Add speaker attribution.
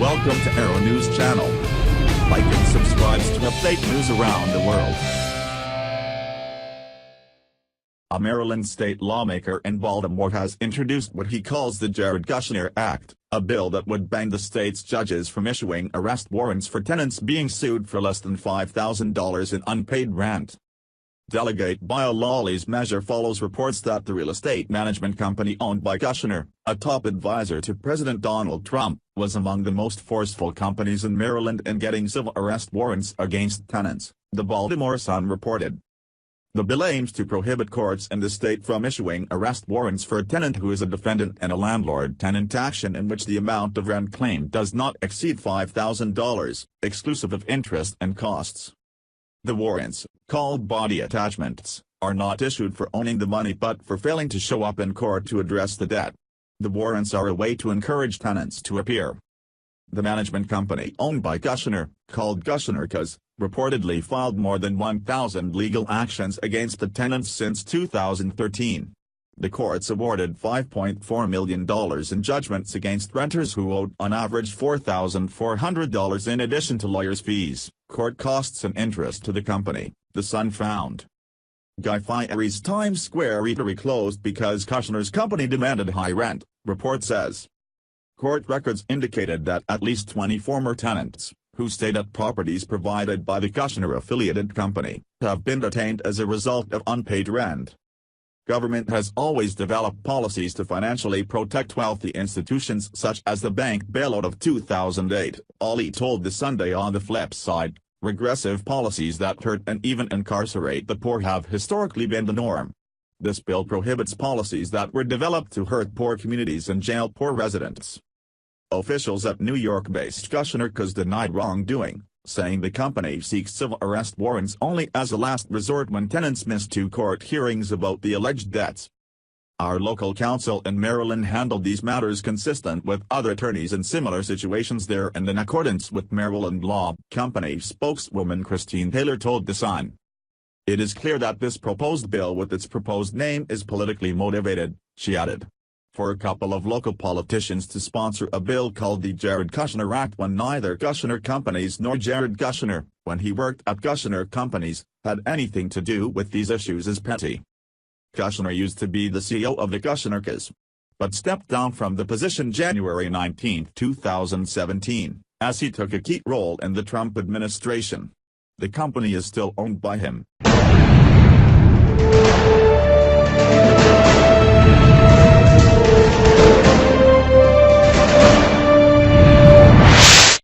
Speaker 1: Welcome to Arrow News Channel. Like and subscribe to update news around the world. A Maryland state lawmaker in Baltimore has introduced what he calls the Kushner Act, a bill that would ban the state's judges from issuing arrest warrants for tenants being sued for less than $5,000 in unpaid rent. Delegate Bilal Ali's measure follows reports that the real estate management company owned by Kushner, a top advisor to President Donald Trump, was among the most forceful companies in Maryland in getting civil arrest warrants against tenants, the Baltimore Sun reported. The bill aims to prohibit courts in the state from issuing arrest warrants for a tenant who is a defendant in a landlord-tenant action in which the amount of rent claimed does not exceed $5,000, exclusive of interest and costs. The warrants, called body attachments, are not issued for owning the money but for failing to show up in court to address the debt. The warrants are a way to encourage tenants to appear. The management company owned by Kushner, called Kushner Cuz, reportedly filed more than 1,000 legal actions against the tenants since 2013. The courts awarded $5.4 million in judgments against renters who owed on average $4,400 in addition to lawyers' fees, court costs and interest to the company, the Sun found. Guy Fieri's Times Square eatery closed because Kushner's company demanded high rent, report says. Court records indicated that at least 20 former tenants, who stayed at properties provided by the Kushner-affiliated company, have been detained as a result of unpaid rent. Government has always developed policies to financially protect wealthy institutions such as the bank bailout of 2008, Ali told The Sunday. On the flip side, regressive policies that hurt and even incarcerate the poor have historically been the norm. This bill prohibits policies that were developed to hurt poor communities and jail poor residents. Officials at New York-based Kushner Cuz denied wrongdoing, saying the company seeks civil arrest warrants only as a last resort when tenants miss 2 court hearings about the alleged debts. Our local counsel in Maryland handled these matters consistent with other attorneys in similar situations there and in accordance with Maryland law, company spokeswoman Christine Taylor told The Sun. It is clear that this proposed bill with its proposed name is politically motivated, she added. For a couple of local politicians to sponsor a bill called the Kushner Act when neither Kushner Companies nor Jared Kushner, when he worked at Kushner Companies, had anything to do with these issues is petty. Kushner used to be the CEO of the Kushner Cuz, but stepped down from the position January 19, 2017, as he took a key role in the Trump administration. The company is still owned by him.